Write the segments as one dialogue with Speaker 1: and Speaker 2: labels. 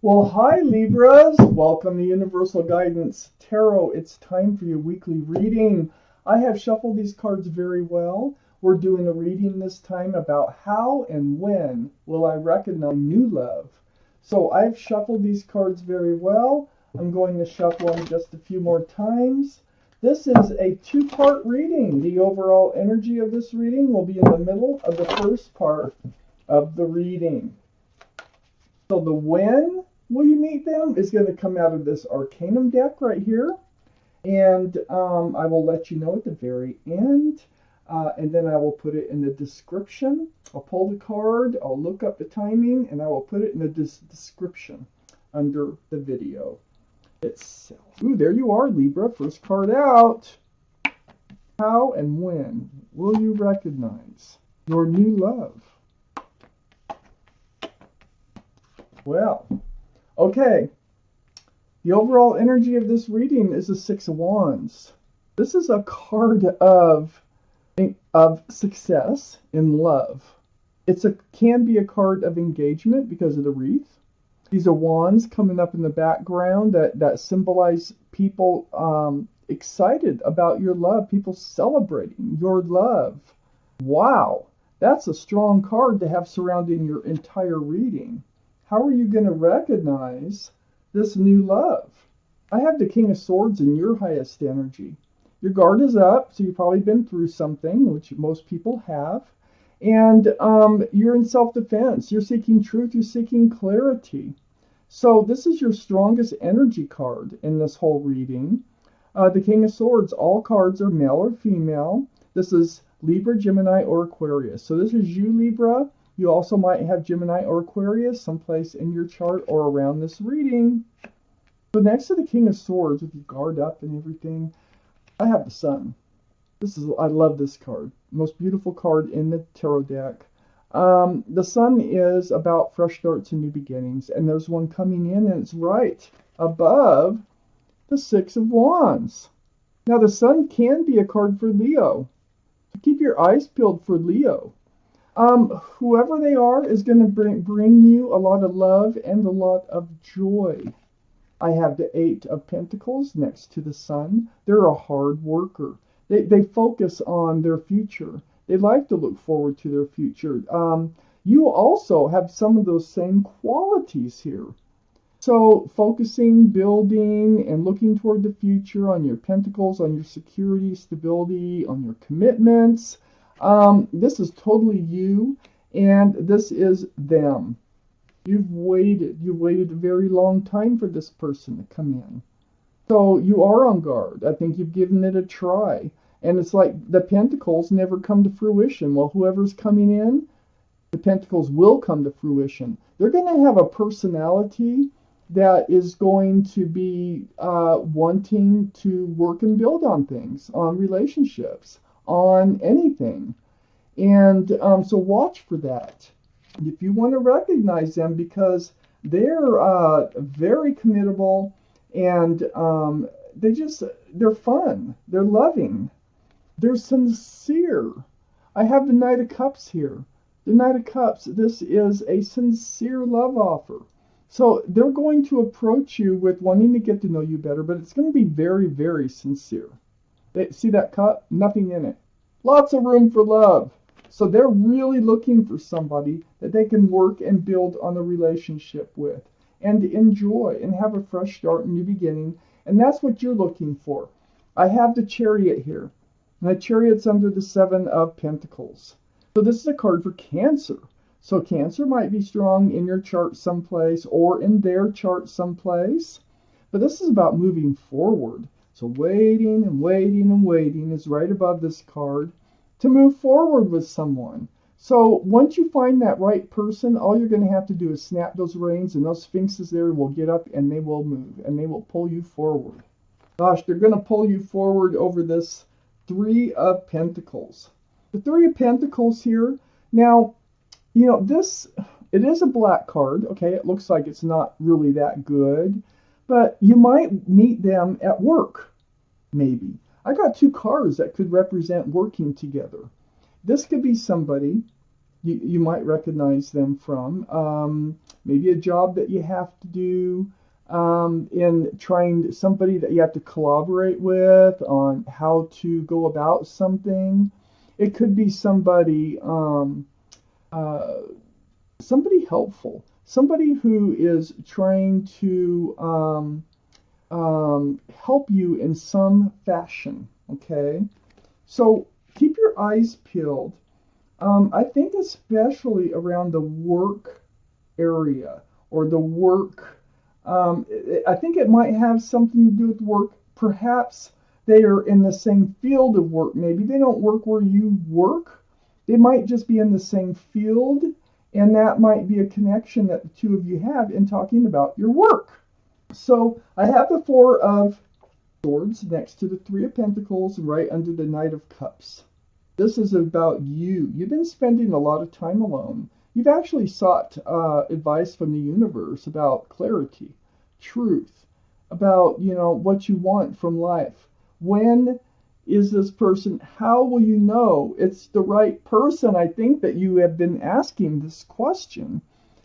Speaker 1: Well, hi Libras. Welcome to Universal Guidance Tarot. It's time for your weekly reading. I have shuffled these cards very well. We're doing a reading this time about how and when will I recognize new love. So I've shuffled these cards very well. I'm going to shuffle them just a few more times. This is a two-part reading. The overall energy of this reading will be in the middle of the first part of the reading. So the when will you meet them is going to come out of this Arcanum deck right here. And I will let you know at the very end. And then I will put it in the description. I'll pull the card, I'll look up the timing, and I will put it in the description under the video itself. Ooh, there you are, Libra. First card out. How and when will you recognize your new love? Well, okay. The overall energy of this reading is the Six of Wands. This is a card of success in love. Can be a card of engagement because of the wreath. These are wands coming up in the background that symbolize people excited about your love, people celebrating your love. Wow, that's a strong card to have surrounding your entire reading. How are you going to recognize this new love? I have the King of Swords in your highest energy. Your guard is up, so you've probably been through something, which most people have. And you're in self-defense. You're seeking truth. You're seeking clarity. So this is your strongest energy card in this whole reading. The King of Swords, all cards are male or female. This is Libra, Gemini, or Aquarius. So this is you, Libra. You also might have Gemini or Aquarius someplace in your chart or around this reading. So next to the King of Swords, with your guard up and everything, I have the Sun. I love this card. Most beautiful card in the tarot deck. The Sun is about fresh starts and new beginnings. And there's one coming in, and it's right above the Six of Wands. Now, the Sun can be a card for Leo. So keep your eyes peeled for Leo. Whoever they are is going to bring you a lot of love and a lot of joy. I have the Eight of Pentacles next to the Sun. They're a hard worker. They focus on their future. They like to look forward to their future. You also have some of those same qualities here. So focusing, building, and looking toward the future on your pentacles, on your security, stability, on your commitments. This is totally you, and this is them. You've waited a very long time for this person to come in. So you are on guard. I think you've given it a try. And it's like the pentacles never come to fruition. Well, whoever's coming in, the pentacles will come to fruition. They're going to have a personality that is going to be wanting to work and build on things, on relationships, on anything. And so watch for that. If you want to recognize them, because they're very committable, and they're fun, they're loving, they're sincere. I have the Knight of Cups here. The Knight of Cups, this is a sincere love offer. So they're going to approach you with wanting to get to know you better, but it's going to be very, very sincere. See that cup? Nothing in it. Lots of room for love. So they're really looking for somebody that they can work and build on a relationship with and enjoy and have a fresh start and new beginning. And that's what you're looking for. I have the Chariot here. And the Chariot's under the Seven of Pentacles. So this is a card for Cancer. So Cancer might be strong in your chart someplace or in their chart someplace. But this is about moving forward. So waiting and waiting and waiting is right above this card to move forward with someone. So once you find that right person, all you're going to have to do is snap those reins, and those sphinxes there will get up and they will move and they will pull you forward. Gosh, they're going to pull you forward over this Three of Pentacles. The Three of Pentacles here. Now, you know, it is a black card. Okay, it looks like it's not really that good, but you might meet them at work, maybe. I got two cards that could represent working together. This could be somebody you might recognize them from. Maybe a job that you have to do, in trying somebody that you have to collaborate with on how to go about something. It could be somebody, uh, somebody helpful, somebody who is trying to help you in some fashion. Okay, so keep your eyes peeled. I think especially around the work area or the work. I think it might have something to do with work. Perhaps they are in the same field of work. Maybe they don't work where you work. They might just be in the same field, and that might be a connection that the two of you have in talking about your work. So I have the Four of Swords next to the Three of Pentacles, right under the Knight of Cups. This is about you. You've been spending a lot of time alone. You've actually sought advice from the universe about clarity, truth, about, what you want from life. When is this person? How will you know it's the right person? I think that you have been asking this question.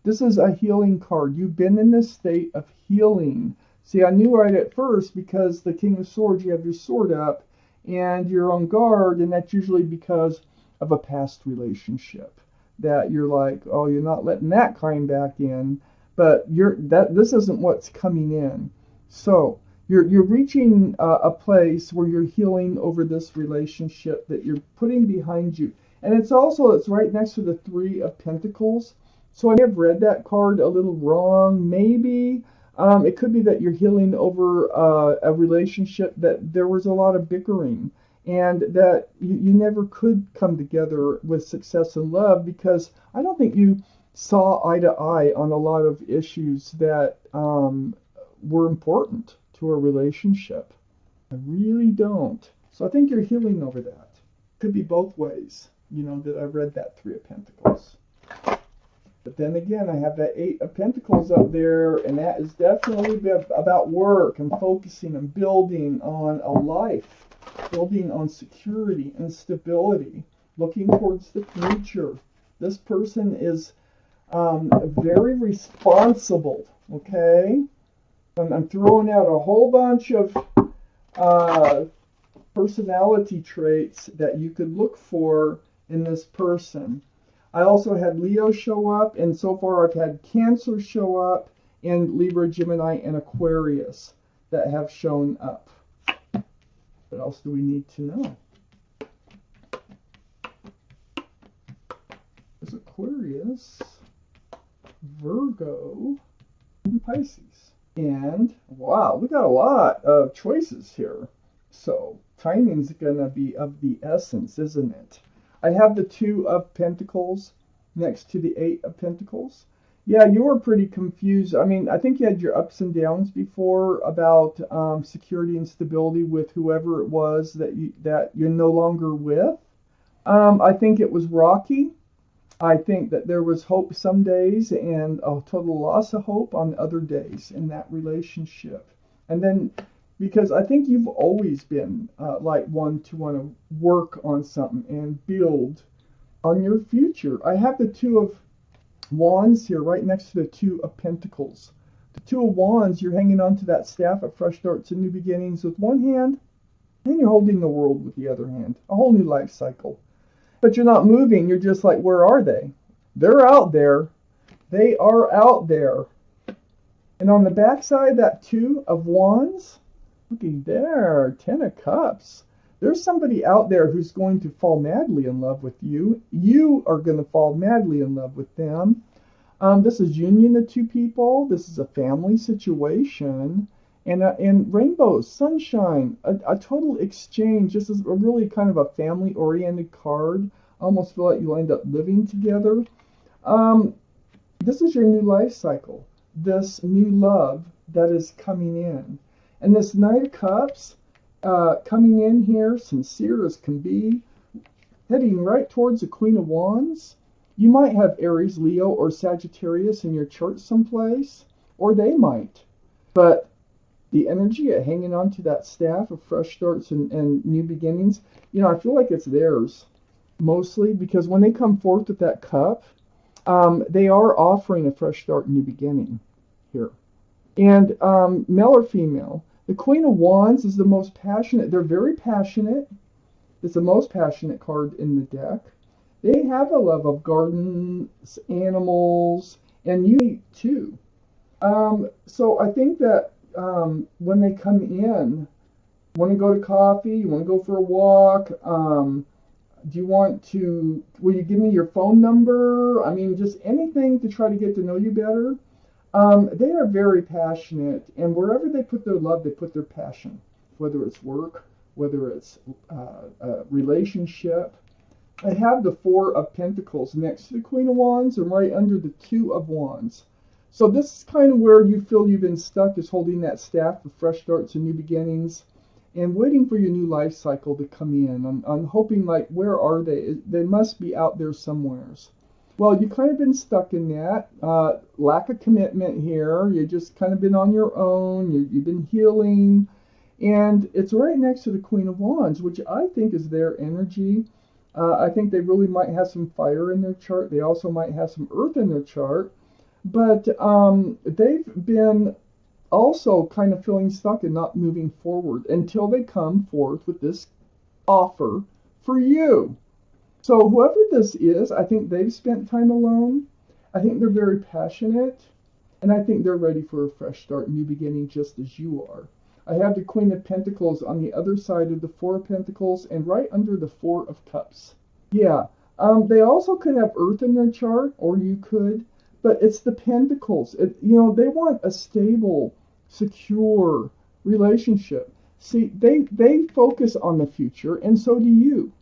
Speaker 1: This is a healing card. You've been in this state of healing. See, I knew right at first because the King of Swords, you have your sword up and you're on guard, and that's usually because of a past relationship that you're like, oh, you're not letting that climb back in, but this isn't what's coming in. So you're reaching a place where you're healing over this relationship that you're putting behind you, and it's right next to the Three of Pentacles. So I may have read that card a little wrong, maybe. It could be that you're healing over a relationship that there was a lot of bickering and that you never could come together with success and love because I don't think you saw eye to eye on a lot of issues that were important to a relationship. I really don't. So I think you're healing over that. Could be both ways, that I read that Three of Pentacles. But then again, I have that Eight of Pentacles up there, and that is definitely about work and focusing and building on a life, building on security and stability, looking towards the future. This person is very responsible, okay? I'm throwing out a whole bunch of personality traits that you could look for in this person. I also had Leo show up, and so far I've had Cancer show up, and Libra, Gemini, and Aquarius that have shown up. What else do we need to know? There's Aquarius, Virgo, and Pisces. And, wow, we got a lot of choices here. So, timing's going to be of the essence, isn't it? I have the Two of Pentacles next to the Eight of Pentacles. Yeah, you were pretty confused. I mean, I think you had your ups and downs before about security and stability with whoever it was that you're no longer with. I think it was rocky. I think that there was hope some days and a total loss of hope on other days in that relationship. And then because I think you've always been like one to want to work on something and build on your future. I have the Two of Wands here right next to the Two of Pentacles. The Two of Wands, you're hanging on to that staff of fresh starts and new beginnings with one hand, and you're holding the world with the other hand. A whole new life cycle. But you're not moving. You're just like, where are they? They're out there. They are out there. And on the back side, that Two of Wands, looky there, Ten of Cups. There's somebody out there who's going to fall madly in love with you. You are going to fall madly in love with them. This is union of two people. This is a family situation. And rainbows, sunshine, a total exchange. This is a really kind of a family-oriented card. I almost feel like you'll end up living together. This is your new life cycle. This new love that is coming in. And this Knight of Cups coming in here, sincere as can be, heading right towards the Queen of Wands. You might have Aries, Leo, or Sagittarius in your chart someplace, or they might. But the energy of hanging on to that staff of fresh starts and new beginnings, I feel like it's theirs. mostly because when they come forth with that cup, they are offering a fresh start, new beginning here. And male or female, the Queen of Wands is the most passionate. They're very passionate. It's the most passionate card in the deck. They have a love of gardens, animals, and you too. So I think that when they come in, want to go to coffee, you want to go for a walk, do you want to, will you give me your phone number? I mean, just anything to try to get to know you better. They are very passionate, and wherever they put their love, they put their passion, whether it's work, whether it's a relationship. I have the Four of Pentacles next to the Queen of Wands and right under the Two of Wands. So this is kind of where you feel you've been stuck, is holding that staff of fresh starts and new beginnings and waiting for your new life cycle to come in. I'm hoping, like, where are they? They must be out there somewheres. Well, you've kind of been stuck in that. Lack of commitment here. You've just kind of been on your own. You've been healing. And it's right next to the Queen of Wands, which I think is their energy. I think they really might have some fire in their chart. They also might have some earth in their chart. But they've been also kind of feeling stuck and not moving forward until they come forth with this offer for you. So whoever this is, I think they've spent time alone. I think they're very passionate. And I think they're ready for a fresh start, new beginning, just as you are. I have the Queen of Pentacles on the other side of the Four of Pentacles and right under the Four of Cups. Yeah, they also could have Earth in their chart, or you could, but it's the Pentacles. They want a stable, secure relationship. See, they focus on the future, and so do you.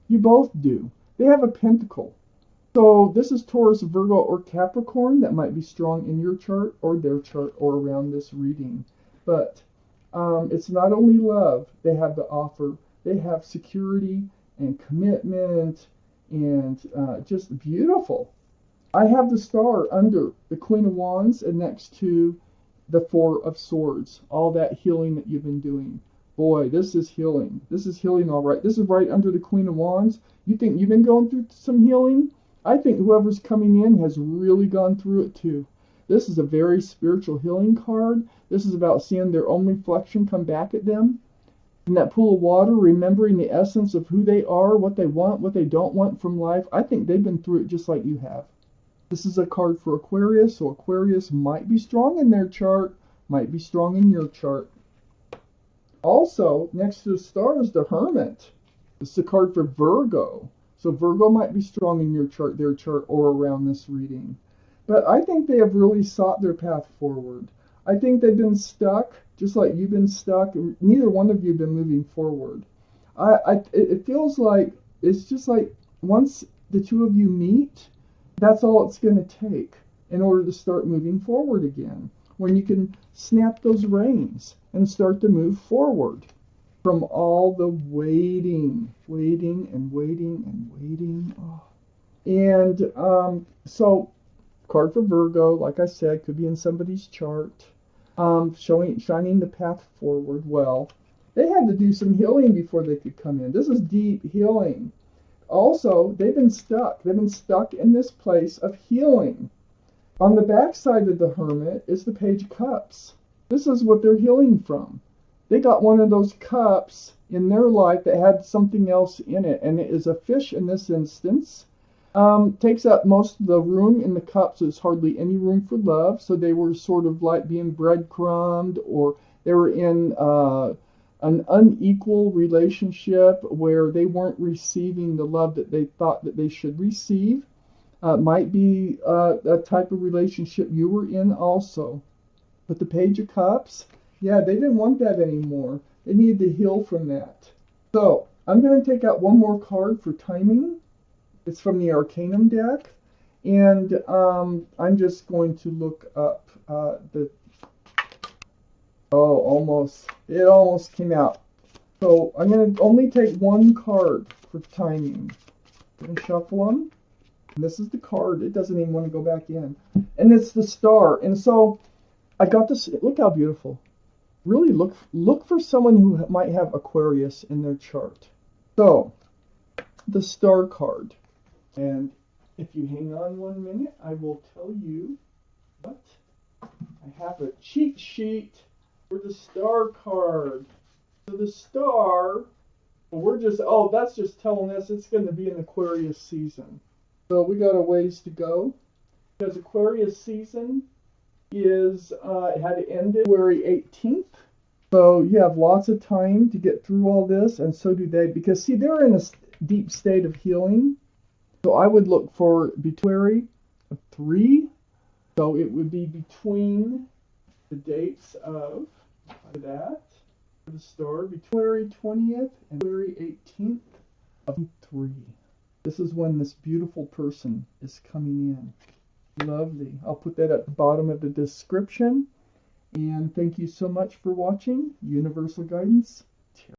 Speaker 1: You both do. They have a pentacle. So this is Taurus, Virgo, or Capricorn. That might be strong in your chart or their chart or around this reading. But it's not only love they have to offer. They have security and commitment and just beautiful. I have the Star under the Queen of Wands and next to the Four of Swords. All that healing that you've been doing. Boy, this is healing. This is healing all right. This is right under the Queen of Wands. You think you've been going through some healing? I think whoever's coming in has really gone through it too. This is a very spiritual healing card. This is about seeing their own reflection come back at them. In that pool of water, remembering the essence of who they are, what they want, what they don't want from life. I think they've been through it just like you have. This is a card for Aquarius, so Aquarius might be strong in their chart, might be strong in your chart. Also, next to the Star is the Hermit. This is a card for Virgo. So Virgo might be strong in your chart, their chart, or around this reading. But I think they have really sought their path forward. I think they've been stuck, just like you've been stuck. Neither one of you have been moving forward. It feels like, it's just like once the two of you meet, that's all it's going to take in order to start moving forward again. When you can snap those reins and start to move forward from all the waiting. Oh. And so, card for Virgo, like I said, could be in somebody's chart, shining the path forward. Well, they had to do some healing before they could come in. This is deep healing. Also, they've been stuck. They've been stuck in this place of healing. On the back side of the Hermit is the Page of Cups. This is what they're healing from. They got one of those cups in their life that had something else in it, and it is a fish in this instance. Takes up most of the room in the cup, so there's hardly any room for love. So they were sort of like being breadcrumbed, or they were in an unequal relationship where they weren't receiving the love that they thought that they should receive. Might be a type of relationship you were in also. But the Page of Cups, yeah, they didn't want that anymore. They needed to heal from that. So I'm going to take out one more card for timing. It's from the Arcanum deck. And I'm just going to look up it almost came out. So I'm going to only take one card for timing. I'm going to shuffle them. And this is the card. It doesn't even want to go back in. And it's the Star. And so I got this. Look how beautiful. Really look for someone who might have Aquarius in their chart. So the Star card. And if you hang on 1 minute, I will tell you what. I have a cheat sheet for the Star card. So the Star, that's just telling us it's going to be an Aquarius season. So we got a ways to go. Because Aquarius season it had ended February 18th. So you have lots of time to get through all this, and so do they. Because, see, they're in a deep state of healing. So I would look for February 3. So it would be between the dates of that, for the Star, February 20th and February 18th of 3. This is when this beautiful person is coming in. Lovely. I'll put that at the bottom of the description. And thank you so much for watching Universal Guidance.